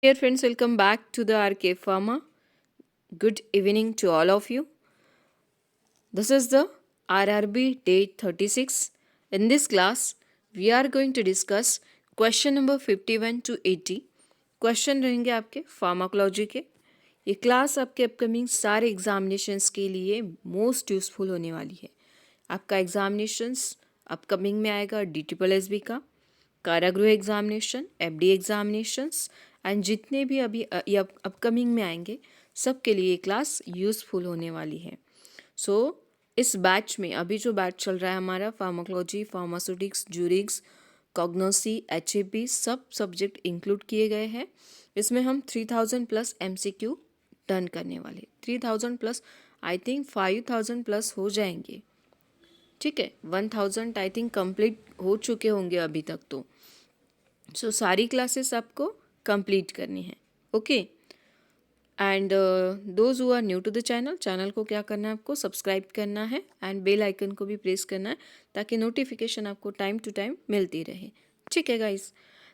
Dear friends, welcome back to the RK Pharma. Good evening to all of you. This is the RRB day 36. In this class, we are going to discuss question number 51 to 80. Question रहेंगे आपके pharmacology के. ये class आपके upcoming सारे examinations के लिए most useful होने वाली है. आपका एग्जामिनेशंस अपकमिंग में आएगा DSSB का, कारागृह एग्जामिनेशन, FD एग्जामिनेशंस एंड जितने भी अभी अपकमिंग में आएंगे सब के लिए ये क्लास यूज़फुल होने वाली है. सो इस बैच में अभी जो बैच चल रहा है हमारा फार्माकोलॉजी, फार्मास्यूटिक्स, ज्यूरिक्स, कॉग्नोसी, HAP सब सब्जेक्ट इंक्लूड किए गए हैं. इसमें हम 3000 प्लस MCQ डन करने वाले. 3000 प्लस आई थिंक 5000 प्लस हो जाएंगे. ठीक है, 1000 आई थिंक कंप्लीट हो चुके होंगे अभी तक तो. सो सारी क्लासेस आपको कंप्लीट करनी है. Okay, and those who are new to the channel को क्या करना है, आपको सब्सक्राइब करना है एंड बेल आइकन को भी प्रेस करना है ताकि नोटिफिकेशन आपको टाइम टू टाइम मिलती रहे. ठीक है गाइस.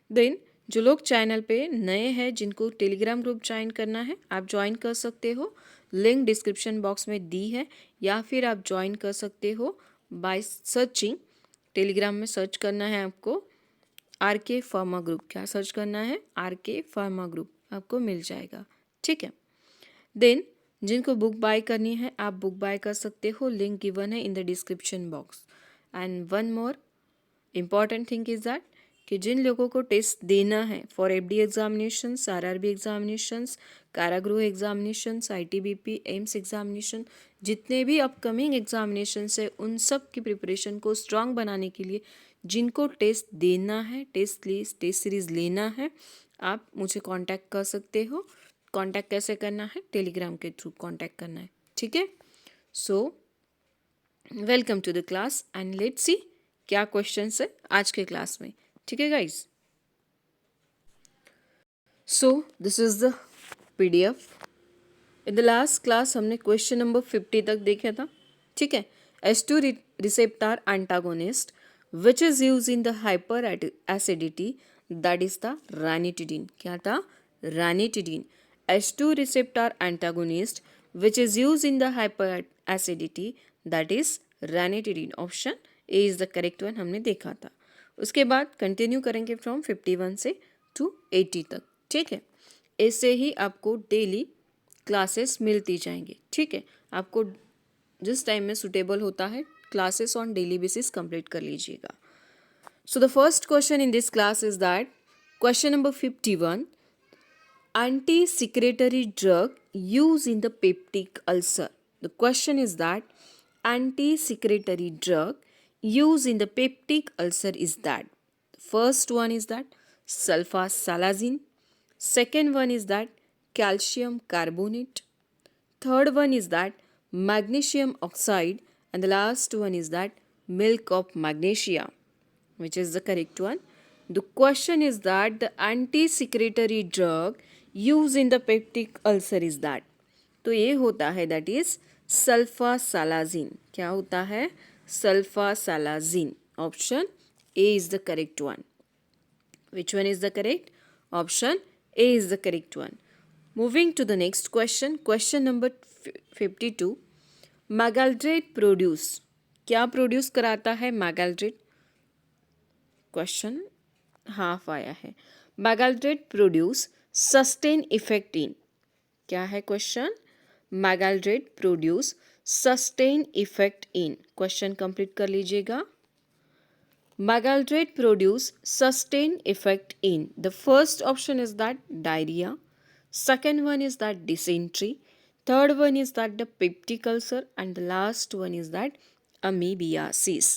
देन जो लोग चैनल पे नए हैं जिनको टेलीग्राम ग्रुप ज्वाइन करना है आप ज्वाइन कर सकते हो. लिंक डिस्क्रिप्शन बॉक्स में दी है, या फिर आप ज्वाइन कर सकते हो बाय सर्चिंग. टेलीग्राम में सर्च करना है आपको RK फार्मा ग्रुप. क्या सर्च करना है? RK फार्मा ग्रुप, आपको मिल जाएगा. ठीक है. देन जिनको बुक बाय करनी है आप बुक बाय कर सकते हो. लिंक गिवन है in the description box. And one more important thing is that कि जिन लोगों को टेस्ट देना है for FD examinations, RRB examinations, कारागृह एग्जामिनेशंस, ITBP, एम्स एग्जामिनेशन, जितने भी अपकमिंग एग्जामिनेशंस है उन सब की प्रिपरेशन को स्ट्रांग बनाने के लिए जिनको टेस्ट देना है, टेस्ट सीरीज लेना है, आप मुझे कांटेक्ट कर सकते हो. कांटेक्ट कैसे करना है? टेलीग्राम के थ्रू कांटेक्ट करना है. ठीक है. So welcome to the class and let's see क्या क्वेश्चंस है आज के क्लास में. ठीक है guys. So this is the PDF. In the last class हमने क्वेश्चन नंबर 50 तक देखा था. ठीक है. H2 receptor antagonist which is used in the hyper acidity, that is the ranitidine. क्या था? Ranitidine. H2 receptor antagonist which is used in the hyper acidity, that is ranitidine. Option A is the correct one. हमने देखा था. उसके बाद continue करेंगे from 51 से to 80 तक. ठीक है. ऐसे ही आपको डेली क्लासेस मिलती जाएंगी. ठीक है. आपको जिस टाइम में सुटेबल होता है classes on daily basis complete कर लीजिएगा. So the first question in this class is that question number 51, anti secretory drug use in the peptic ulcer. The question is that anti secretory drug used in the peptic ulcer is that. First one is that sulfasalazine. Second one is that calcium carbonate. Third one is that magnesium oxide. And the last one is that milk of magnesia. Which is the correct one? The question is that the anti-secretory drug used in the peptic ulcer is that. तो ये होता है that is sulfasalazine. क्या होता है? Sulfasalazine. Option A is the correct one. Which one is the correct? Option A is the correct one. Moving to the next question. Question number 52. Magaltrate produce. क्या produce कराता है Magaltrate? Question half आया है. Magaltrate produce sustain effect in. क्या है question? Magaltrate produce sustain effect in. Question complete कर लीजिएगा. Magaltrate produce sustain effect in. The first option is that diarrhea. Second one is that dysentery. Third one is that the peptic ulcer. And the last one is that amoebiasis.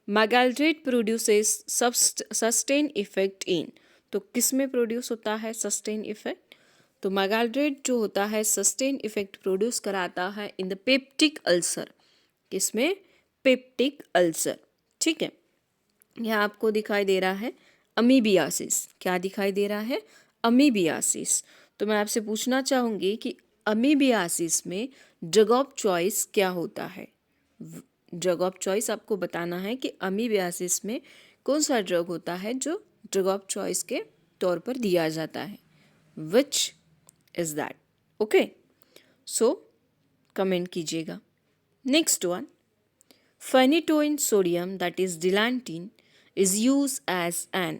Magaltrate produces sustain effect in. तो किस में produce होता है sustain effect? तो मैगाल्ट्रेट जो होता है sustain effect produce कराता है इन द पेप्टिक अल्सर. किसमें? Peptic ulcer. ठीक है. यहाँ आपको दिखाई दे रहा है अमीबियासिस. क्या दिखाई दे रहा है? अमीबियासिस. तो मैं आपसे पूछना चाहूँगी कि अमीबियासिस में ड्रग ऑफ चॉइस क्या होता है? ड्रग ऑफ चॉइस आपको बताना है कि अमीबियासिस में कौन सा ड्रग होता है जो ड्रग ऑफ चॉइस के तौर पर दिया जाता है. Which is that? Okay, so comment कीजिएगा. Next one, phenytoin sodium, that is dilantin, is used as an.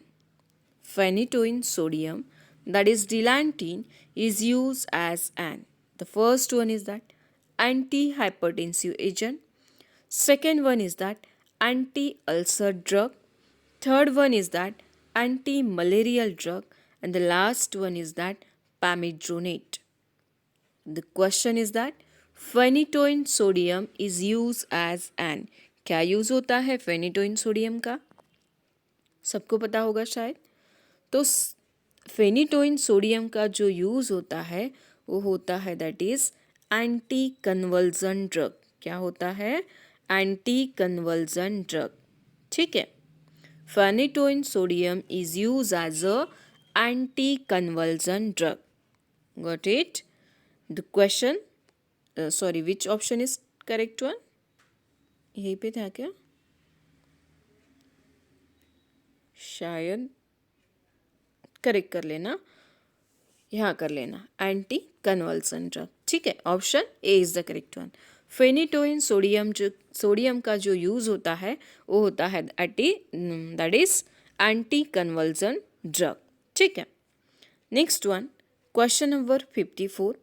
Phenytoin sodium, that is dilantin, is used as an. The first one is that antihypertensive agent. Second one is that anti-ulcer drug. Third one is that anti-malarial drug. And the last one is that pamidronate. The question is that phenytoin sodium is used as an. क्या use होता है phenytoin sodium का? सबको पता होगा शायद. तो phenytoin sodium का जो यूज़ होता है वो होता है that is anti convulsion drug. क्या होता है? Anti convulsion drug. ठीक है. phenytoin sodium is used as a anti-convulsant drug. Got it? The question, sorry, which option is correct one? यहीं पे था क्या? शायद करेक्ट कर लेना, यहाँ कर लेना, एंटी कन्वल्सन ड्रग. ठीक है, option A is the correct one. Phenytoin sodium का जो यूज़ होता है वो होता है that is anti convulsion drug. ठीक है. Next one, question number 54.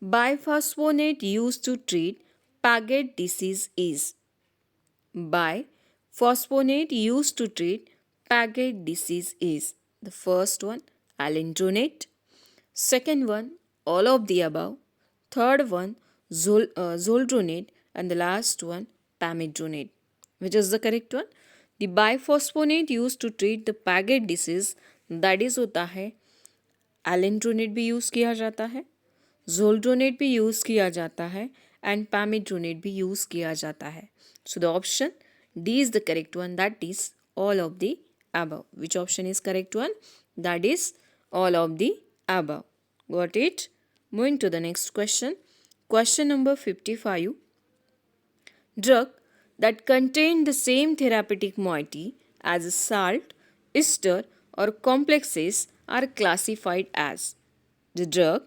Biphosphonate used to treat Paget disease is. Biphosphonate used to treat Paget disease is. The first one, alendronate. Second one, all of the above. Third one, zoldronate. And the last one, pamidronate. Which is the correct one? The biphosphonate used to treat the Paget disease, that is होता है alendronate भी use किया जाता है, zoldronate भी use किया जाता है and pamidronate भी यूज़ किया जाता है. So the option D is the correct one, that is all of the above. Which option is correct one? That is all of the above. Got it? Moving to the next question. Question number 55. Drug that contain the same therapeutic moiety as salt, ester or complexes are classified as. The drug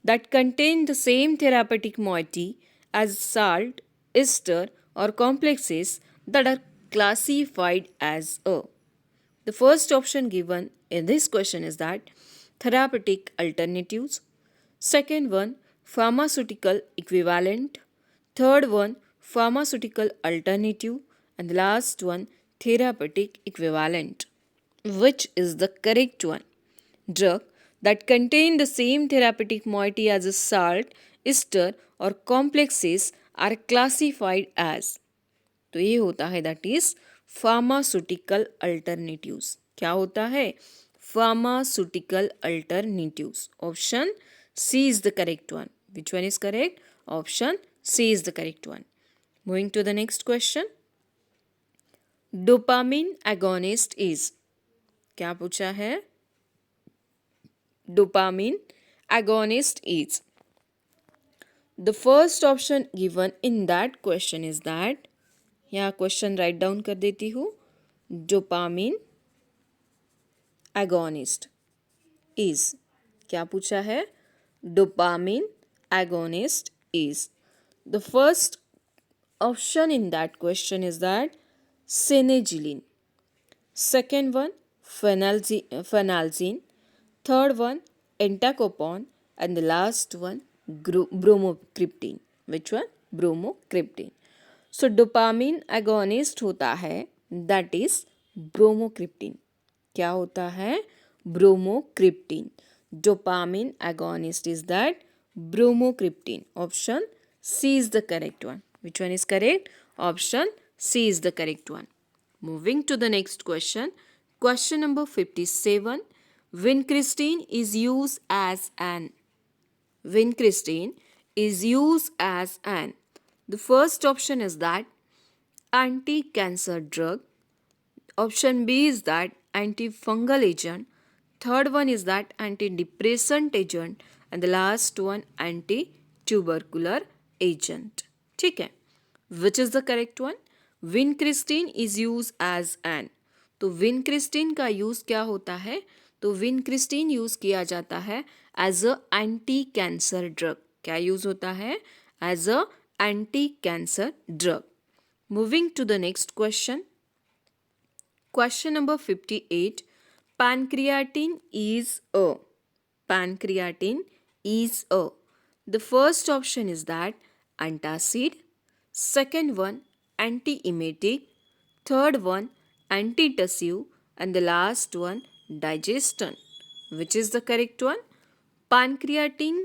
that contain the same therapeutic moiety as salt, ester or complexes that are classified as a. The first option given in this question is that therapeutic alternatives. Second one, pharmaceutical equivalent. Third one, pharmaceutical alternative. And the last one, therapeutic equivalent. Which is the correct one? Drug that contain the same therapeutic moiety as a salt, ester or complexes are classified as. तो ये होता है that is pharmaceutical alternatives. क्या होता है? Pharmaceutical alternatives. Option C is the correct one. Which one is correct? Option C is the correct one. Moving to the next question. Dopamine agonist is. क्या पूछा है? Dopamine agonist is. The first option given in that question is that, यहाँ question write down कर देती हूँ, dopamine agonist is. क्या पूछा है? Dopamine agonist is. The first option in that question is that selegiline. Second one phenelzine. Third one entacapone. And the last one bromocriptine. Which one? Bromocriptine. So dopamine agonist होता है that is bromocriptine. क्या होता है? Bromocriptine. Dopamine agonist is that bromocriptine. Option C is the correct one. Which one is correct? Option C is the correct one. Moving to the next question. Question number 57. Vincristine is used as an. Vincristine is used as an. The first option is that anti-cancer drug. Option B is that antifungal agent. Third one is that antidepressant agent. And the last one anti-tubercular agent. ठीक है. Which is the correct one? Vincristine is used as an. तो vincristine का use क्या होता है? तो vincristine use किया जाता है as a anti cancer drug. क्या यूज़ होता है? As a anti cancer drug. Moving to the next question. Question number 58. Pancreatin is a. Pancreatin is a. The first option is that antacid. Second one, anti-emetic. Third one, antitussive. And the last one, digestion. Which is the correct one? Pancreatin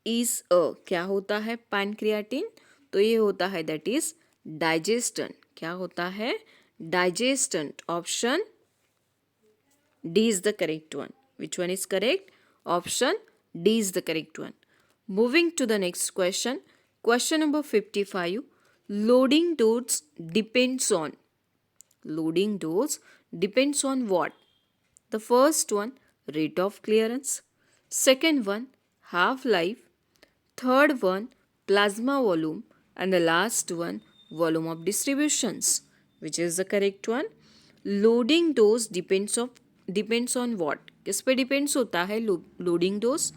is a. क्या होता है pancreatin? तो ये होता है that is digestion. क्या होता है? Digestant. Option D is the correct one. Which one is correct? Option D is the correct one. Moving to the next question. Question number 55. Loading dose depends on. Loading dose depends on what? The first one, rate of clearance. Second one, half-life. Third one, plasma volume. And the last one, volume of distributions. Which is the correct one? Loading dose depends on what? किस पे depends होता है loading dose?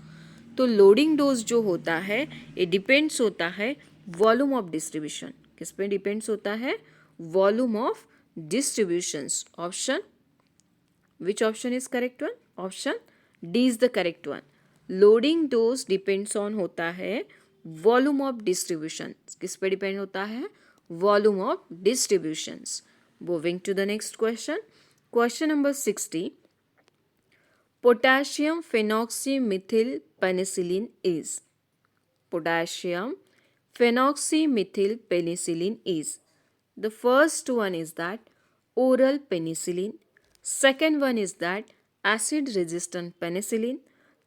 तो loading dose जो होता है ये depends होता है वॉल्यूम ऑफ डिस्ट्रीब्यूशन. किस पे डिपेंड्स होता है? Volume of distributions. Option which option is correct one? Option D is the correct one. Loading dose depends on होता है volume of distribution. किस पे डिपेंड होता है? Volume of distributions. Moving to the next question. Question number 60. Potassium phenoxymethyl penicillin is. Potassium phenoxymethyl penicillin is. The first one is that oral penicillin. Second one is that acid resistant penicillin.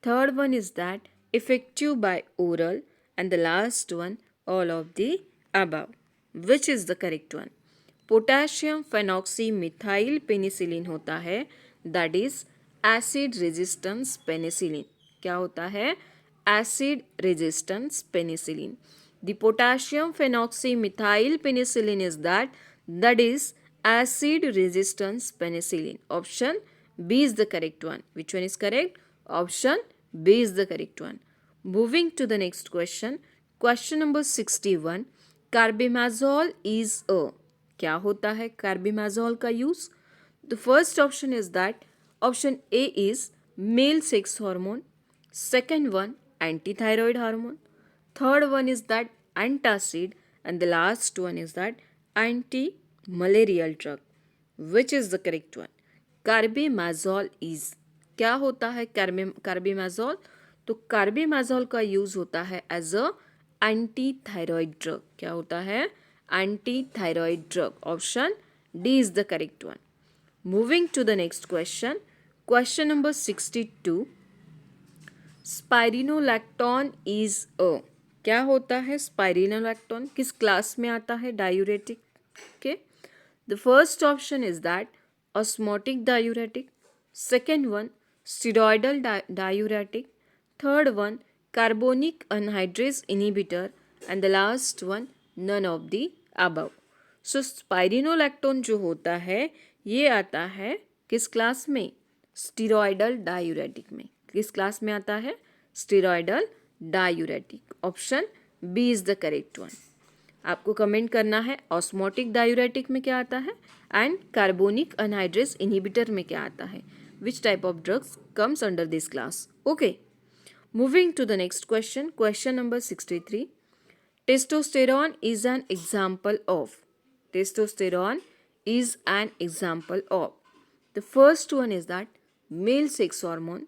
Third one is that effective by oral. And the last one, all of the above. Which is the correct one? Potassium phenoxymethyl penicillin होता है that is acid resistance penicillin. क्या होता है? Acid resistance penicillin. The potassium phenoxymethyl penicillin is that is acid resistance penicillin. Option B is the correct one. Which one is correct? Option B is the correct one. Moving to the next question. Question number 61. Carbimazole is a. क्या होता है carbimazole का use? The first option is that option A is male sex hormone. Second one, antithyroid hormone. Third one is that antacid. And the last one is that anti-malarial drug. Which is the correct one? Carbimazole is. क्या होता है carbimazole? तो carbimazole का use होता है as a anti thyroid drug. क्या होता है? Anti thyroid drug. Option D is the correct one. Moving to the next question. Question number 62. Spironolactone is a. क्या होता है स्पाइरिनोलैक्टोन? किस क्लास में आता है डायूरेटिक के? The first option is that osmotic diuretic. Second one, steroidal diuretic. Third one, carbonic anhydrase inhibitor. And the last one, none of the above. So spironolactone जो होता है ये आता है किस क्लास में? स्टीरॉयडल डायूरेटिक में. किस क्लास में आता है? Steroidal diuretic. Option B is the correct one. आपको कमेंट करना है ऑस्मोटिक डायूरेटिक में क्या आता है एंड कार्बोनिक अनहाइड्रेज इनहिबिटर में क्या आता है. Which type of drugs comes under this class. Okay, moving to the next question. Question number 63. Testosterone is an example of. Testosterone is an example of. The first one is that male sex hormone.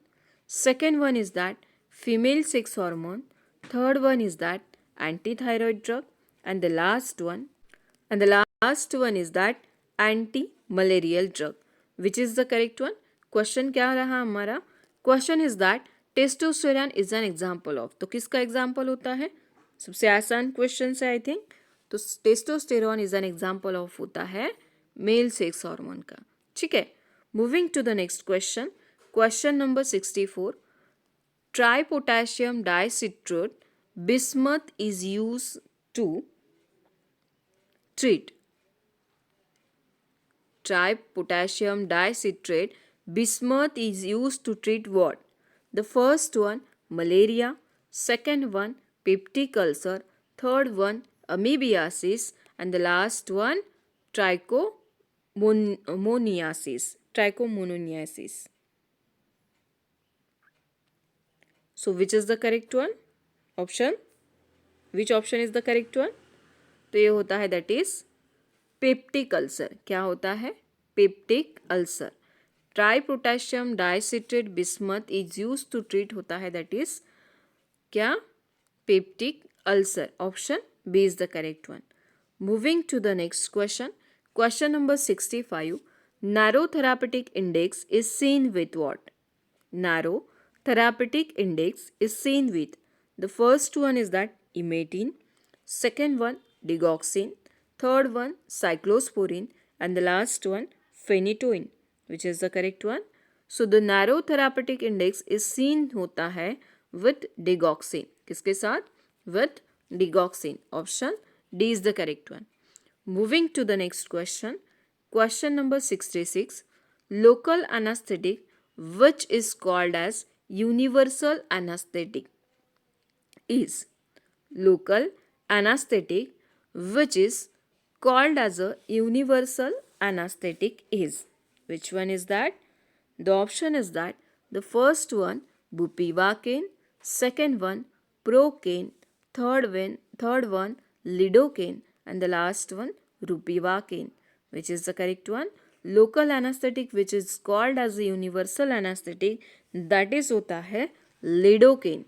Second one is that female sex hormone. Third one is that antithyroid drug. And the last one is that anti-malarial drug. Which is the correct one? Question क्या रहा हमारा? Question is that testosterone is an example of. तो किसका example होता है? सबसे आसान question है आई थिंक. तो testosterone is an example of होता है मेल सेक्स हार्मोन का. ठीक है. Moving to the next question. Question number 64. Tri potassium dicitrate bismuth is use to treat. Tri potassium dicitrate Bismuth is used to treat what? The first one, malaria. Second one, peptic ulcer. Third one, amoebiasis. And the last one, trichomoniasis. Trichomoniasis. So which is the correct one? Option. Which option is the correct one? तो ये होता है that is peptic ulcer. क्या होता है? Peptic ulcer. Tri potassium dicitrate bismuth is use to treat होता है that is क्या? Peptic ulcer. Option B is the correct one. Moving to the next question. Question number 65. Narrow therapeutic index is seen with what? Narrow therapeutic index is seen with. The first one is that imetine, second one digoxin, third one cyclosporine, and the last one phenytoin, which is the correct one. So the narrow therapeutic index is seen होता है with digoxin. किसके साथ? With digoxin. Option D is the correct one. Moving to the next question. Question number 66. Local anesthetic which is called as universal anesthetic is. Local anesthetic which is called as a universal anesthetic is. Which one is that? The option is that the first one bupivacaine, second one procaine, third one lidocaine, and the last one rupivacaine. Which is the correct one? Local anesthetic which is called as a universal anesthetic, that is होता है lidocaine.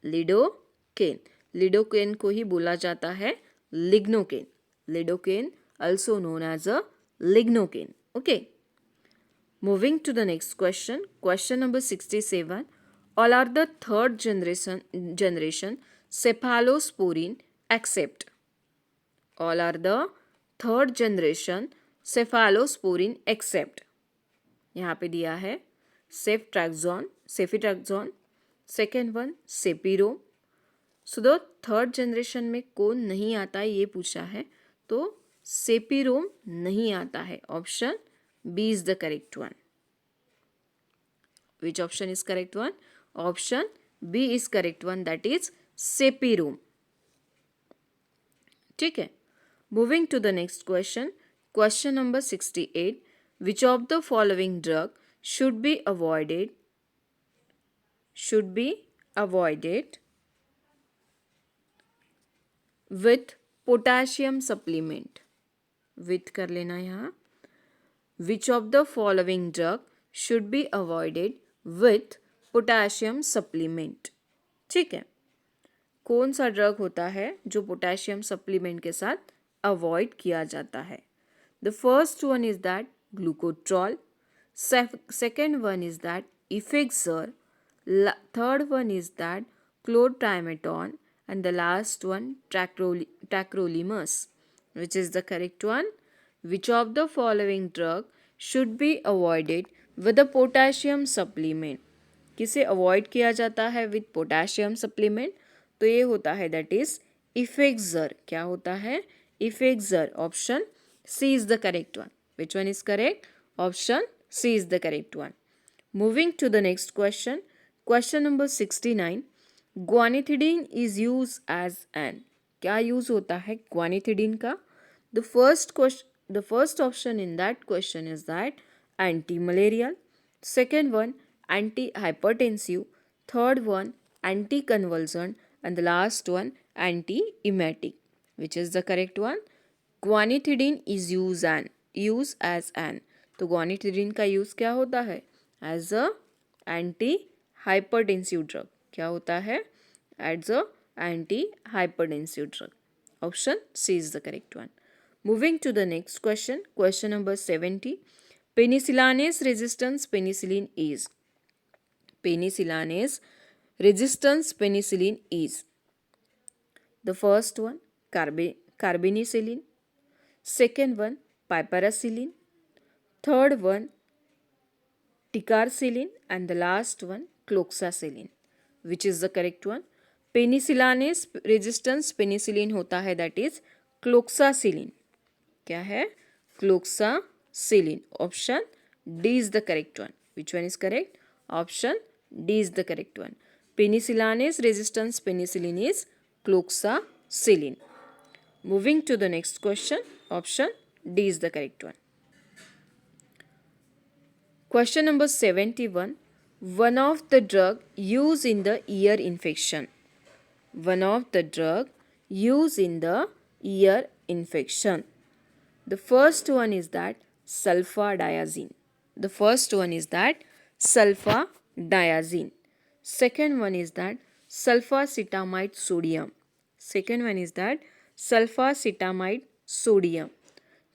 Lidocaine. Lidocaine को ही बोला जाता है lignocaine. Lidocaine also known as a lignocaine. Okay. Moving to the next question. Question number 67. All are the third generation cephalosporin except. All are the third generation cephalosporin except. यहाँ पे दिया है ceftriaxone, second one cefpirome. So the third generation में कौन नहीं आता है ये पूछा है, तो सेपिरोम नहीं आता है. Option B is the correct one. Which option is correct one? Option B is correct one, that is cefpirome. ठीक है. Moving to the next question. Question number 68. Which of the following drug should be avoided? Should be avoided with potassium supplement. With कर लेना यहाँ. Which of the following drug should be avoided with potassium supplement? ठीक है. कौन सा drug होता है जो पोटेशियम सप्लीमेंट के साथ अवॉइड किया जाता है? The first one is that Glucotrol, second one is that Effexor, third one is that Chlor-Trimeton, and the last one tacrolimus. Which is the correct one? Which of the following drug should be avoided with the potassium supplement? किसे avoid किया जाता है with potassium supplement? तो ये होता है that is इफेक्सर. क्या होता है? Effexor. Option C is the correct one. Which one is correct? Option C is the correct one. Moving to the next question. Question number 69. Guanethidine is use as an. क्या use होता है guanethidine का? The first option in that question is that anti malarial, second one anti hypertensive, third one anti convulsant, and the last one anti-emetic. Which is the correct one? Guanethidine is used as an. तो guanethidine का use क्या होता है? As a anti-hypertensive drug. क्या होता है? As a anti-hypertensive drug. Option C is the correct one. Moving to the next question. Question number 70. Penicillinase resistance penicillin is. Penicillinase resistance penicillin is. The first one carbanicillin, second one piperacillin, third one ticarcillin, and the last one cloxacillin. Which is the correct one? Penicillinase resistance penicillin होता है that is cloxacillin. क्या है? cloxacillin. Option D is the correct one. Which one is correct? Option D is the correct one. Penicillinase resistance penicillin is cloxacillin. Moving to the next question. Option D is the correct one. Question number 71. One of the drug used in the ear infection. One of the drug used in the ear infection. The first one is that sulfadiazine. The first one is that sulfadiazine. Second one is that sulfacetamide sodium. Second one is that sulfacetamide sodium.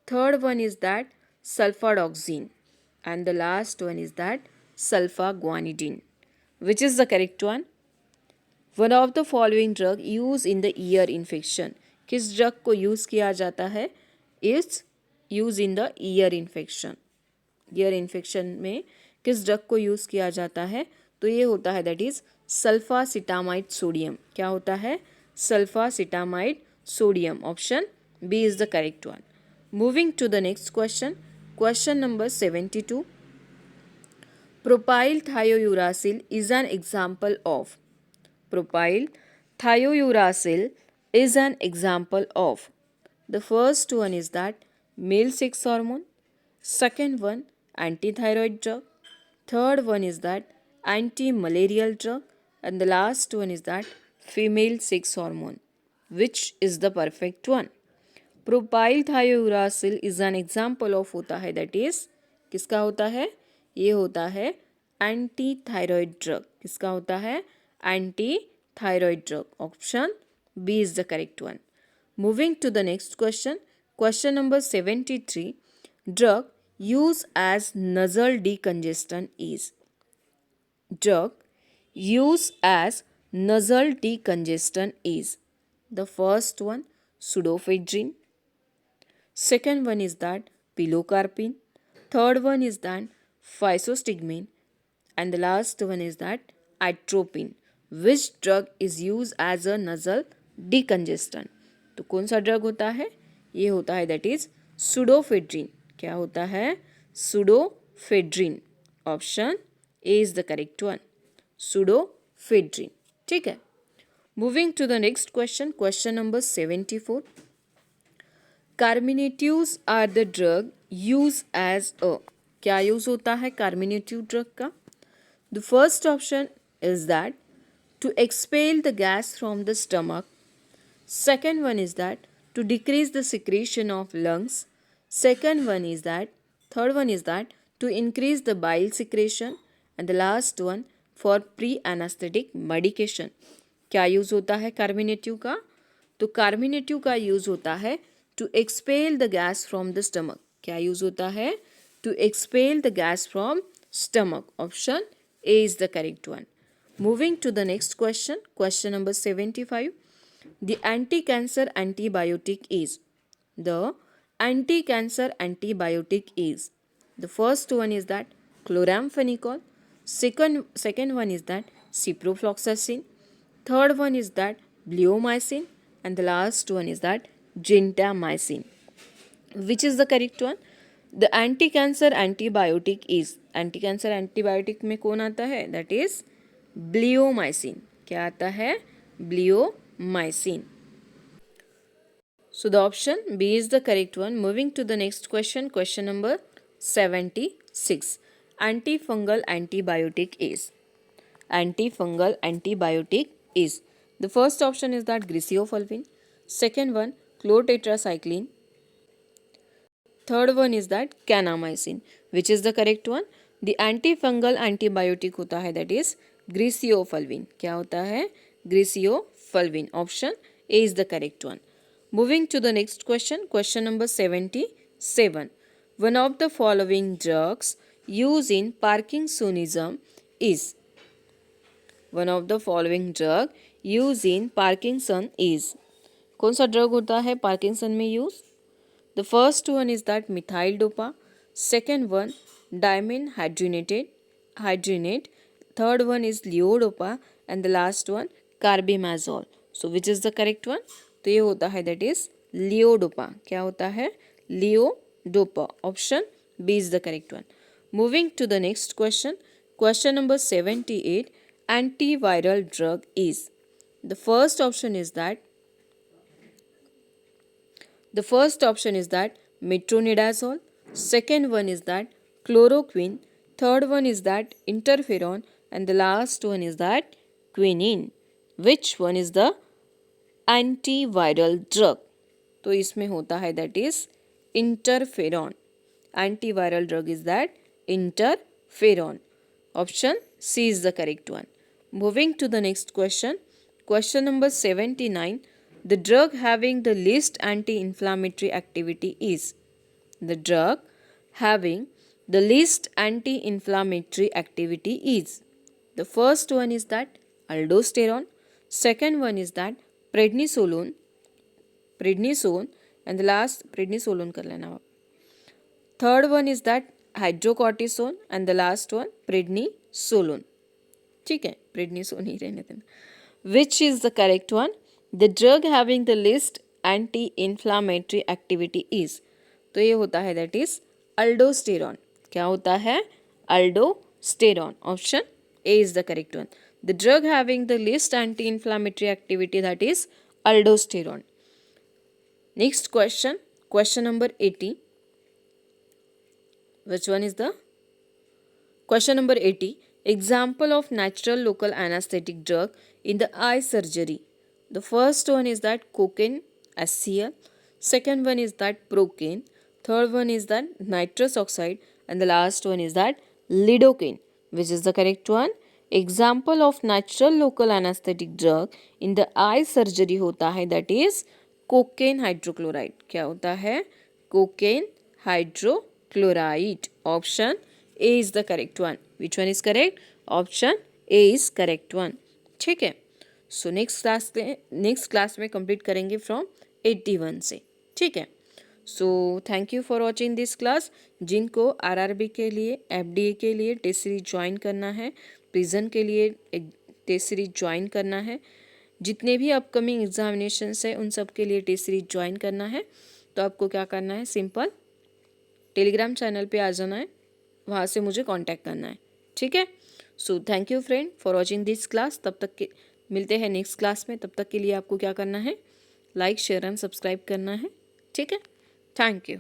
Third one is that sulfadoxine. And the last one is that sulfaguanidine. Which is the correct one? One of the following drug used in the ear infection. किस drug को use किया जाता है is use in the ear infection. Ear infection में किस drug को use किया जाता है? तो ये होता है दैट इज सल्फासिटामाइड सोडियम. क्या होता है? Sulfacetamide sodium. Option B is the correct one. Moving to the next question. Question number 72. Propyl thiouracil is an example of. Propyl thiouracil is an example of. The first one is that male sex hormone. Second one, antithyroid drug. Third one is that anti-malarial drug. And the last one is that female sex hormone. Which is the perfect one? Propyl thiouracil is an example of होता है that is किसका होता है? ये होता है anti thyroid drug. किसका होता है? Anti thyroid drug. Option B is the correct one. Moving to the next question. Question number 73. Drug use as nasal decongestant is. Drug use as nasal decongestant is. The first one pseudoephedrine. Second one is that pilocarpine. Third one is that physostigmine. And the last one is that atropine. Which drug is used as a nasal decongestant? तो कौन सा drug होता है? ये होता है that is pseudoephedrine. क्या होता है? pseudoephedrine. Option A is the correct one. pseudoephedrine. ठीक है. Moving to the next question. Question number 74. Carminatives are the drug use as a. क्या यूज होता है कार्मिनेटिव ड्रग का? The first option is that to expel the gas from the stomach. Second one is that to decrease the secretion of lungs. Second one is that third one is that to increase the bile secretion. And the last one for pre anaesthetic medication. क्या use होता है carminative का? तो carminative का use होता है to expel the gas from the stomach. क्या use होता है? To expel the gas from stomach. Option A is the correct one. Moving to the next question. Question number 75. The anti cancer antibiotic is. The anti cancer antibiotic is. The first one is that chloramphenicol. second one is that ciprofloxacin. Third one is that bleomycin. And the last one is that gentamicin. Which is the correct one? The anti-cancer antibiotic is. Anti-cancer antibiotic में कौन आता है? That is bleomycin. क्या आता है? Bleomycin. So the option B is the correct one. Moving to the next question. Question number 76. Antifungal antibiotic is. Antifungal antibiotic is. The first option is that griseofulvin. Second one chlortetracycline. Third one is that kanamycin. Which is the correct one? The antifungal antibiotic होता है that is griseofulvin. क्या होता है? Griseofulvin. Option A is the correct one. Moving to the next question. Question number 77. One of the following drugs used in Parkinsonism is. One of the following drug used in Parkinson is. कौन सा drug होता है Parkinson में use? The first one is that methyl dopa. Second one dimenhydrinate. Third one is levodopa. And the last one carbimazole. So which is the correct one? तो ये होता है that is लियोडोपा. क्या होता है? Levodopa. Option B is the correct one. Moving to the next question. Question number 78. Antiviral drug is. The first option is that metronidazole. Second one is that chloroquine. Third one is that interferon. And the last one is that quinine. Which one is the antiviral drug? तो इसमें होता है that is interferon. Antiviral drug is that interferon. Option C is the correct one. Moving to the next question. Question number 79. The drug having the least anti-inflammatory activity is. The drug having the least anti-inflammatory activity is. The first one is that aldosterone. Second one is that prednisolone, and the last prednisolone कर लेना आप. Third one is that hydrocortisone and the last one prednisolone. ठीक है, prednisone ही रहने देना. Which is the correct one? The drug having the least anti-inflammatory activity is. तो ये होता है that is aldosterone. क्या होता है? Aldosterone. Option A is the correct one. The drug having the least anti-inflammatory activity, that is aldosterone. Next question. Question number 80. Which one is the? Question number 80. Example of natural local anesthetic drug in the eye surgery. The first one is that cocaine HCl. Second one is that procaine. Third one is that nitrous oxide. And the last one is that lidocaine. Which is the correct one? Example of natural local anesthetic drug in the eye surgery होता है that is cocaine hydrochloride. क्या होता है? Cocaine hydrochloride. Option A is the correct one. Which one is correct? Option A is correct one. ठीक है. So next class में complete करेंगे from 81 से. ठीक है. So thank you for watching this class. जिनको RRB के लिए, FDA के लिए टेस्ट सीरीज ज्वाइन करना है, प्रिजन के लिए टेस्ट सीरीज ज्वाइन करना है, जितने भी अपकमिंग एग्जामिनेशंस है उन सब के लिए टेस्ट सीरीज ज्वाइन करना है, तो आपको क्या करना है? सिंपल टेलीग्राम चैनल पे आ जाना है, वहाँ से मुझे कांटेक्ट करना है. ठीक है. So thank you friend for watching this class. तब तक के मिलते हैं नेक्स्ट क्लास में. तब तक के लिए आपको क्या करना है? लाइक शेयर एंड सब्सक्राइब करना है. ठीक है. Thank you.